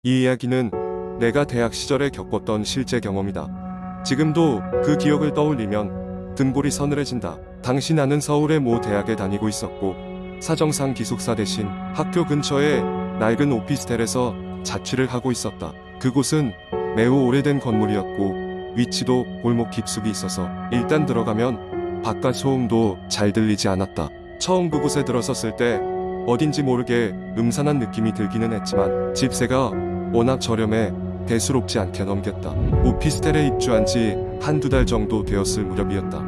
이 이야기는 내가 대학 시절에 겪었던 실제 경험이다. 지금도 그 기억을 떠올리면 등골이 서늘해진다. 당시 나는 서울의 모 대학에 다니고 있었고 사정상 기숙사 대신 학교 근처의 낡은 오피스텔에서 자취를 하고 있었다. 그곳은 매우 오래된 건물이었고 위치도 골목 깊숙이 있어서 일단 들어가면 바깥 소음도 잘 들리지 않았다. 처음 그곳에 들어섰을 때 어딘지 모르게 음산한 느낌이 들기는 했지만 집세가 워낙 저렴해 대수롭지 않게 넘겼다. 오피스텔에 입주한 지 한두 달 정도 되었을 무렵이었다.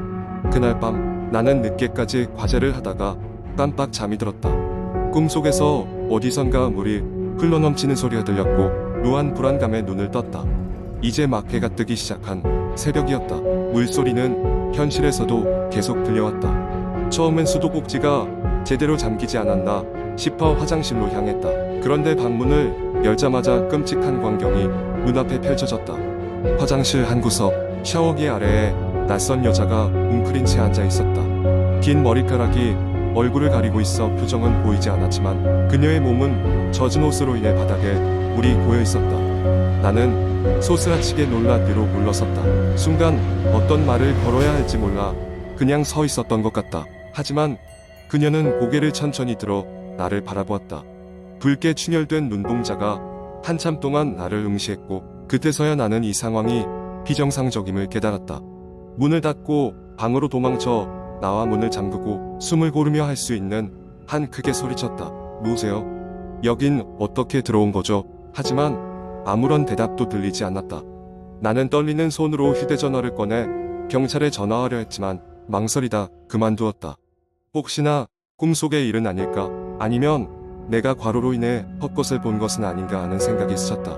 그날 밤 나는 늦게까지 과제를 하다가 깜빡 잠이 들었다. 꿈속에서 어디선가 물이 흘러넘치는 소리가 들렸고 묘한 불안감에 눈을 떴다. 이제 막 해가 뜨기 시작한 새벽이었다. 물소리는 현실에서도 계속 들려왔다. 처음엔 수도꼭지가 제대로 잠기지 않았나 싶어 화장실로 향했다. 그런데 방문을 열자마자 끔찍한 광경이 눈앞에 펼쳐졌다. 화장실 한 구석 샤워기 아래에 낯선 여자가 웅크린 채 앉아 있었다. 긴 머리카락이 얼굴을 가리고 있어 표정은 보이지 않았지만 그녀의 몸은 젖은 옷으로 인해 바닥에 물이 고여 있었다. 나는 소스라치게 놀라 뒤로 물러섰다. 순간 어떤 말을 걸어야 할지 몰라 그냥 서 있었던 것 같다. 하지만 그녀는 고개를 천천히 들어 나를 바라보았다. 붉게 충혈된 눈동자가 한참 동안 나를 응시했고 그때서야 나는 이 상황이 비정상적임을 깨달았다. 문을 닫고 방으로 도망쳐 나와 문을 잠그고 숨을 고르며 할 수 있는 한 크게 소리쳤다. 누구세요? 여긴 어떻게 들어온 거죠? 하지만 아무런 대답도 들리지 않았다. 나는 떨리는 손으로 휴대전화를 꺼내 경찰에 전화하려 했지만 망설이다 그만두었다. 혹시나 꿈속의 일은 아닐까? 아니면 내가 과로로 인해 헛것을 본 것은 아닌가 하는 생각이 스쳤다.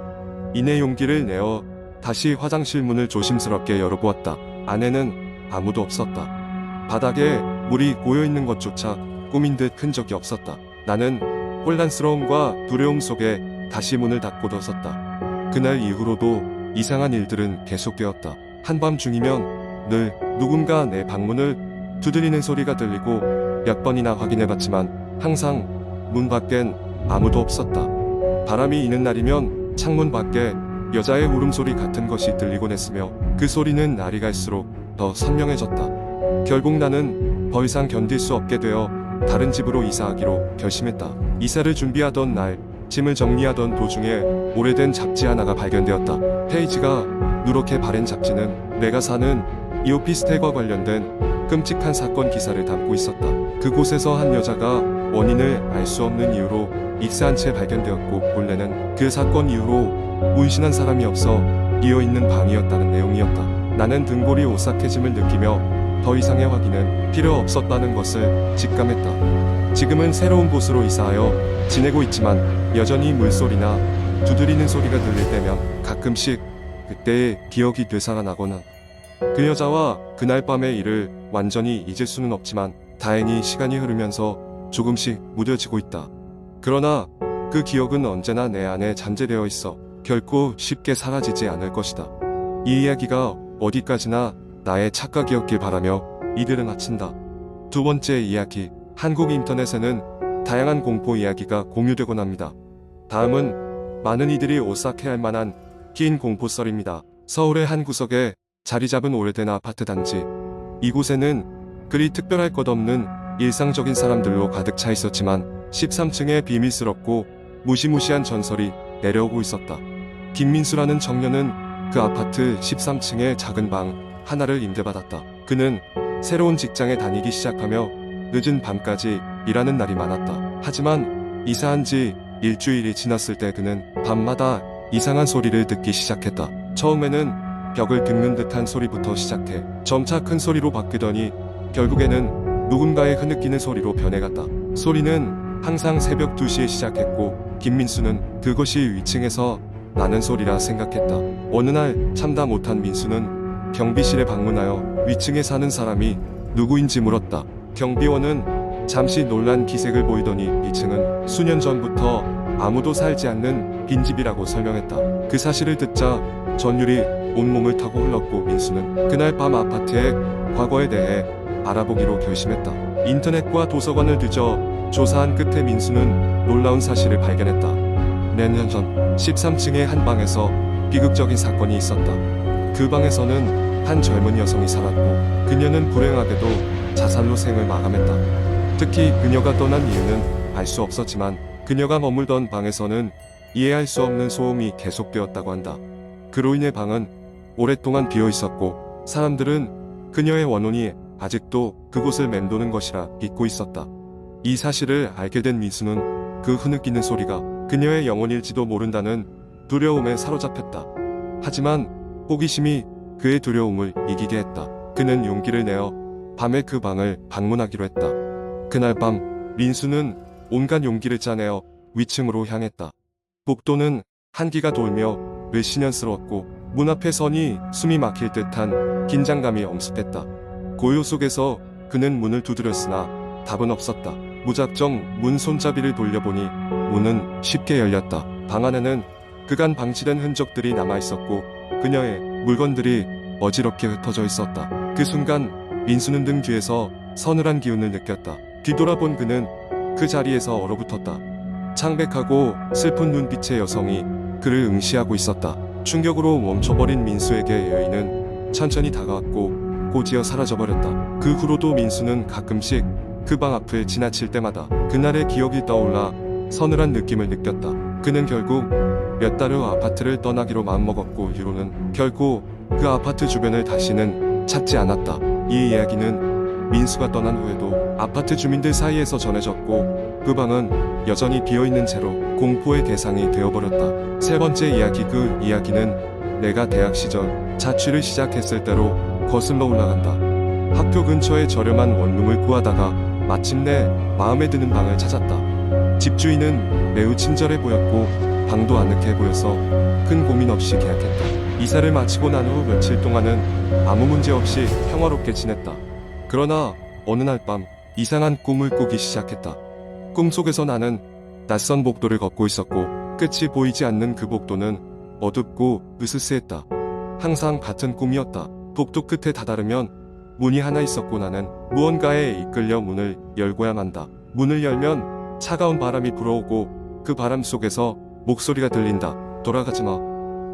이내 용기를 내어 다시 화장실 문을 조심스럽게 열어보았다. 안에는 아무도 없었다. 바닥에 물이 고여있는 것조차 꿈인 듯 흔적이 없었다. 나는 혼란스러움과 두려움 속에 다시 문을 닫고 뒀었다. 그날 이후로도 이상한 일들은 계속되었다. 한밤중이면 늘 누군가 내 방문을 두드리는 소리가 들리고 몇 번이나 확인해봤지만 항상 문 밖엔 아무도 없었다. 바람이 이는 날이면 창문 밖에 여자의 울음소리 같은 것이 들리곤 했으며 그 소리는 날이 갈수록 더 선명해졌다. 결국 나는 더 이상 견딜 수 없게 되어 다른 집으로 이사하기로 결심했다. 이사를 준비하던 날 짐을 정리하던 도중에 오래된 잡지 하나가 발견되었다. 페이지가 누렇게 바랜 잡지는 내가 사는 이 오피스텔과 관련된 끔찍한 사건 기사를 담고 있었다. 그곳에서 한 여자가 원인을 알 수 없는 이유로 익사한 채 발견되었고 본래는 그 사건 이후로 문신한 사람이 없어 비어있는 방이었다는 내용이었다. 나는 등골이 오싹해짐을 느끼며 더 이상의 확인은 필요 없었다는 것을 직감했다. 지금은 새로운 곳으로 이사하여 지내고 있지만 여전히 물소리나 두드리는 소리가 들릴 때면 가끔씩 그때의 기억이 되살아나거나 그 여자와 그날 밤의 일을 완전히 잊을 수는 없지만 다행히 시간이 흐르면서 조금씩 무뎌지고 있다. 그러나 그 기억은 언제나 내 안에 잠재되어 있어 결코 쉽게 사라지지 않을 것이다. 이 이야기가 어디까지나 나의 착각이었길 바라며 이들을 마친다. 두 번째 이야기. 한국 인터넷에는 다양한 공포 이야기가 공유되곤 합니다. 다음은 많은 이들이 오싹해할 만한 긴 공포썰입니다. 서울의 한 구석에 자리 잡은 오래된 아파트 단지. 이곳에는 그리 특별할 것 없는 일상적인 사람들로 가득 차 있었지만 13층에 비밀스럽고 무시무시한 전설이 내려오고 있었다. 김민수라는 청년은 그 아파트 13층의 작은 방 하나를 임대받았다. 그는 새로운 직장에 다니기 시작하며 늦은 밤까지 일하는 날이 많았다. 하지만 이사한 지 일주일이 지났을 때 그는 밤마다 이상한 소리를 듣기 시작했다. 처음에는 벽을 긁는 듯한 소리부터 시작해 점차 큰 소리로 바뀌더니 결국에는 누군가의 흐느끼는 소리로 변해갔다. 소리는 항상 새벽 2시에 시작했고 김민수는 그것이 위층에서 나는 소리라 생각했다. 어느 날 참다 못한 민수는 경비실에 방문하여 위층에 사는 사람이 누구인지 물었다. 경비원은 잠시 놀란 기색을 보이더니 2층은 수년 전부터 아무도 살지 않는 빈집이라고 설명했다. 그 사실을 듣자 전율이 온몸을 타고 흘렀고 민수는 그날 밤 아파트의 과거에 대해 알아보기로 결심했다. 인터넷과 도서관을 뒤져 조사한 끝에 민수는 놀라운 사실을 발견했다. 몇 년 전 13층의 한 방에서 비극적인 사건이 있었다. 그 방에서는 한 젊은 여성이 살았고 그녀는 불행하게도 자살로 생을 마감했다. 특히 그녀가 떠난 이유는 알 수 없었지만 그녀가 머물던 방에서는 이해할 수 없는 소음이 계속되었다고 한다. 그로 인해 방은 오랫동안 비어 있었고 사람들은 그녀의 원혼이 아직도 그곳을 맴도는 것이라 믿고 있었다. 이 사실을 알게 된 민수는 그 흐느끼는 소리가 그녀의 영혼일지도 모른다는 두려움에 사로잡혔다. 하지만 호기심이 그의 두려움을 이기게 했다. 그는 용기를 내어 밤에 그 방을 방문하기로 했다. 그날 밤 민수는 온갖 용기를 짜내어 위층으로 향했다. 복도는 한기가 돌며 을씨년스러웠고 문 앞에 서니 숨이 막힐 듯한 긴장감이 엄습했다. 고요 속에서 그는 문을 두드렸으나 답은 없었다. 무작정 문 손잡이를 돌려보니 문은 쉽게 열렸다. 방 안에는 그간 방치된 흔적들이 남아있었고 그녀의 물건들이 어지럽게 흩어져 있었다. 그 순간 민수는 등 뒤에서 서늘한 기운을 느꼈다. 뒤돌아본 그는 그 자리에서 얼어붙었다. 창백하고 슬픈 눈빛의 여성이 그를 응시하고 있었다. 충격으로 멈춰버린 민수에게 여인은 천천히 다가왔고 곧이어 사라져버렸다. 그 후로도 민수는 가끔씩 그 방 앞을 지나칠 때마다 그날의 기억이 떠올라 서늘한 느낌을 느꼈다. 그는 결국 몇 달 후 아파트를 떠나기로 마음먹었고 이후로는 결코 그 아파트 주변을 다시는 찾지 않았다. 이 이야기는 민수가 떠난 후에도 아파트 주민들 사이에서 전해졌고 그 방은 여전히 비어있는 채로 공포의 대상이 되어버렸다. 세 번째 이야기. 그 이야기는 내가 대학 시절 자취를 시작했을 때로 거슬러 올라간다. 학교 근처에 저렴한 원룸을 구하다가 마침내 마음에 드는 방을 찾았다. 집주인은 매우 친절해 보였고 방도 아늑해 보여서 큰 고민 없이 계약했다. 이사를 마치고 난 후 며칠 동안은 아무 문제 없이 평화롭게 지냈다. 그러나 어느 날 밤 이상한 꿈을 꾸기 시작했다. 꿈속에서 나는 낯선 복도를 걷고 있었고 끝이 보이지 않는 그 복도는 어둡고 으스스했다. 항상 같은 꿈이었다. 복도 끝에 다다르면 문이 하나 있었고 나는 무언가에 이끌려 문을 열고야 만다. 문을 열면 차가운 바람이 불어오고 그 바람 속에서 목소리가 들린다. 돌아가지 마.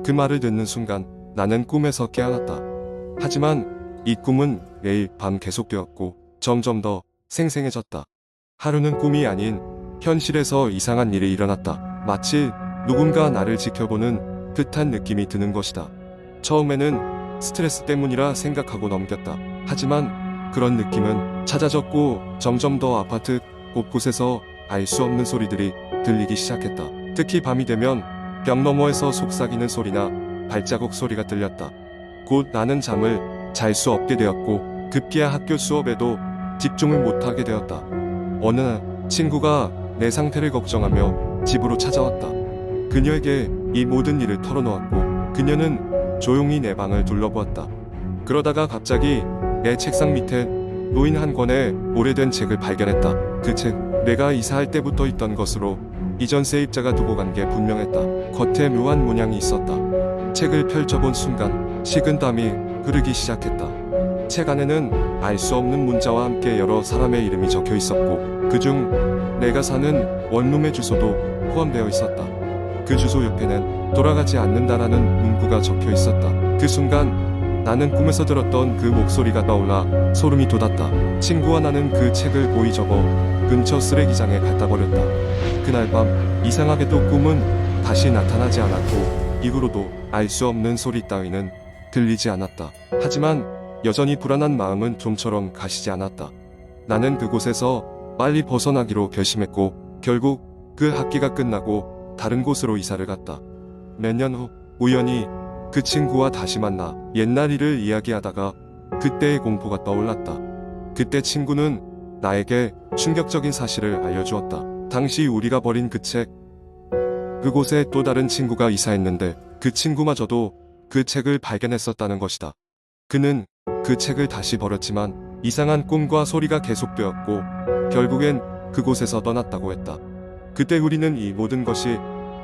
그 말을 듣는 순간 나는 꿈에서 깨어났다. 하지만 이 꿈은 매일 밤 계속되었고 점점 더 생생해졌다. 하루는 꿈이 아닌 현실에서 이상한 일이 일어났다. 마치 누군가 나를 지켜보는 듯한 느낌이 드는 것이다. 처음에는 스트레스 때문이라 생각하고 넘겼다. 하지만 그런 느낌은 찾아졌고 점점 더 아파트 곳곳에서 알 수 없는 소리들이 들리기 시작했다. 특히 밤이 되면 벽 너머에서 속삭이는 소리나 발자국 소리가 들렸다. 곧 나는 잠을 잘 수 없게 되었고 급기야 학교 수업에도 집중을 못하게 되었다. 어느 날 친구가 내 상태를 걱정하며 집으로 찾아왔다. 그녀에게 이 모든 일을 털어놓았고 그녀는 조용히 내 방을 둘러보았다. 그러다가 갑자기 내 책상 밑에 놓인 한 권의 오래된 책을 발견했다. 그 책, 내가 이사할 때부터 있던 것으로 이전 세입자가 두고 간 게 분명했다. 겉에 묘한 문양이 있었다. 책을 펼쳐본 순간 식은땀이 흐르기 시작했다. 책 안에는 알 수 없는 문자와 함께 여러 사람의 이름이 적혀 있었고 그중 내가 사는 원룸의 주소도 포함되어 있었다. 그 주소 옆에는 돌아가지 않는다라는 문구가 적혀 있었다. 그 순간 나는 꿈에서 들었던 그 목소리가 떠올라 소름이 돋았다. 친구와 나는 그 책을 고이 접어 근처 쓰레기장에 갖다 버렸다. 그날 밤 이상하게도 꿈은 다시 나타나지 않았고 이후로도 알 수 없는 소리 따위는 들리지 않았다. 하지만 여전히 불안한 마음은 좀처럼 가시지 않았다. 나는 그곳에서 빨리 벗어나기로 결심했고 결국 그 학기가 끝나고 다른 곳으로 이사를 갔다. 몇 년 후 우연히 그 친구와 다시 만나 옛날 일을 이야기하다가 그때의 공포가 떠올랐다. 그때 친구는 나에게 충격적인 사실을 알려주었다. 당시 우리가 버린 그 책, 그곳에 또 다른 친구가 이사했는데 그 친구마저도 그 책을 발견했었다는 것이다. 그는 그 책을 다시 버렸지만 이상한 꿈과 소리가 계속되었고 결국엔 그곳에서 떠났다고 했다. 그때 우리는 이 모든 것이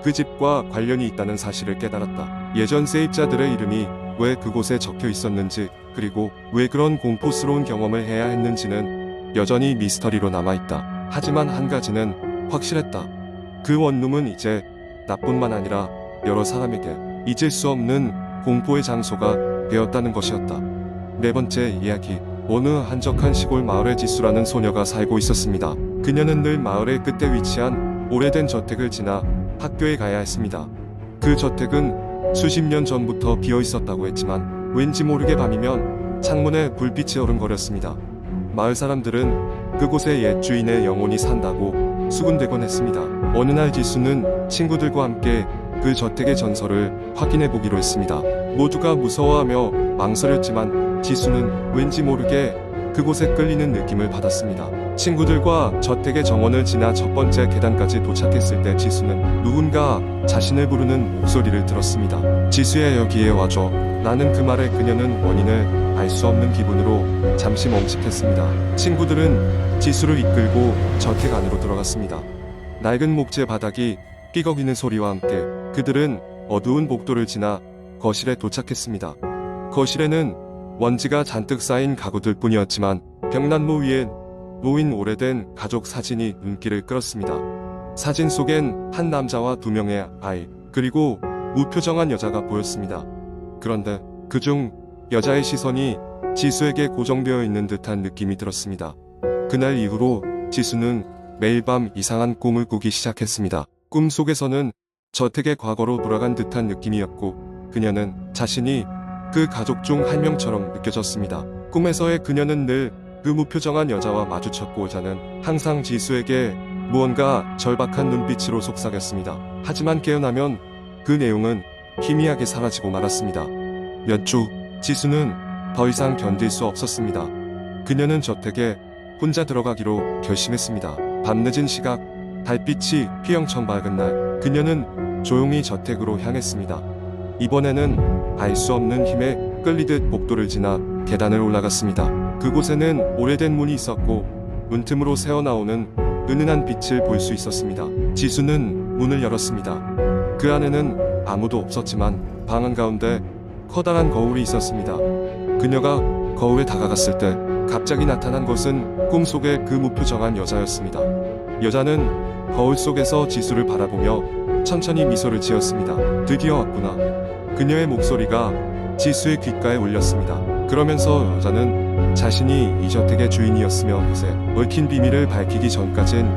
그 집과 관련이 있다는 사실을 깨달았다. 예전 세입자들의 이름이 왜 그곳에 적혀 있었는지 그리고 왜 그런 공포스러운 경험을 해야 했는지는 여전히 미스터리로 남아있다. 하지만 한 가지는 확실했다. 그 원룸은 이제 나뿐만 아니라 여러 사람에게 잊을 수 없는 공포의 장소가 되었다는 것이었다. 네 번째 이야기. 어느 한적한 시골 마을에 지수라는 소녀가 살고 있었습니다. 그녀는 늘 마을의 끝에 위치한 오래된 저택을 지나 학교에 가야 했습니다. 그 저택은 수십 년 전부터 비어 있었다고 했지만 왠지 모르게 밤이면 창문에 불빛이 어른거렸습니다. 마을 사람들은 그곳에 옛 주인의 영혼이 산다고 수군대곤 했습니다. 어느 날 지수는 친구들과 함께 그 저택의 전설을 확인해 보기로 했습니다. 모두가 무서워하며 망설였지만 지수는 왠지 모르게 그곳에 끌리는 느낌을 받았습니다. 친구들과 저택의 정원을 지나 첫 번째 계단까지 도착했을 때 지수는 누군가 자신을 부르는 목소리를 들었습니다. 지수야, 여기에 와줘. 라는 그 말에 그녀는 원인을 알 수 없는 기분으로 잠시 멈칫했습니다. 친구들은 지수를 이끌고 저택 안으로 들어갔습니다. 낡은 목재 바닥이 삐걱이는 소리와 함께 그들은 어두운 복도를 지나 거실에 도착했습니다. 거실에는 먼지가 잔뜩 쌓인 가구들 뿐이었지만 벽난로 위엔 놓인 오래된 가족 사진이 눈길을 끌었습니다. 사진 속엔 한 남자와 두 명의 아이, 그리고 무표정한 여자가 보였습니다. 그런데 그중 여자의 시선이 지수에게 고정되어 있는 듯한 느낌이 들었습니다. 그날 이후로 지수는 매일 밤 이상한 꿈을 꾸기 시작했습니다. 꿈 속에서는 저택의 과거로 돌아간 듯한 느낌이었고 그녀는 자신이 그 가족 중 한 명처럼 느껴졌습니다. 꿈에서의 그녀는 늘 그 무표정한 여자와 마주쳤고 여자는 항상 지수에게 무언가 절박한 눈빛으로 속삭였습니다. 하지만 깨어나면 그 내용은 희미하게 사라지고 말았습니다. 몇 주, 지수는 더 이상 견딜 수 없었습니다. 그녀는 저택에 혼자 들어가기로 결심했습니다. 밤늦은 시각, 달빛이 휘영청 밝은 날, 그녀는 조용히 저택으로 향했습니다. 이번에는 알 수 없는 힘에 끌리듯 복도를 지나 계단을 올라갔습니다. 그곳에는 오래된 문이 있었고 문틈으로 새어나오는 은은한 빛을 볼 수 있었습니다. 지수는 문을 열었습니다. 그 안에는 아무도 없었지만 방 한가운데 커다란 거울이 있었습니다. 그녀가 거울에 다가갔을 때 갑자기 나타난 것은 꿈속의 그 무표정한 여자였습니다. 여자는 거울 속에서 지수를 바라보며 천천히 미소를 지었습니다. 드디어 왔구나. 그녀의 목소리가 지수의 귓가에 울렸습니다. 그러면서 여자는 자신이 이 저택의 주인이었으며 요새 얽힌 비밀을 밝히기 전까진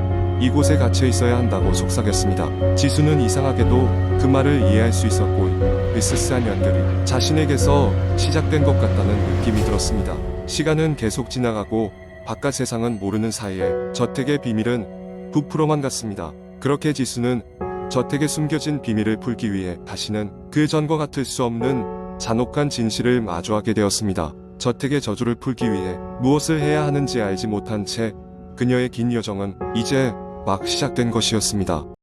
이곳에 갇혀 있어야 한다고 속삭였습니다. 지수는 이상하게도 그 말을 이해할 수 있었고 으스스한 연결이 자신에게서 시작된 것 같다는 느낌이 들었습니다. 시간은 계속 지나가고 바깥 세상은 모르는 사이에 저택의 비밀은 부풀어만 갔습니다. 그렇게 지수는 저택에 숨겨진 비밀을 풀기 위해 다시는 그 전과 같을 수 없는 잔혹한 진실을 마주하게 되었습니다. 저택의 저주를 풀기 위해 무엇을 해야 하는지 알지 못한 채 그녀의 긴 여정은 이제 막 시작된 것이었습니다.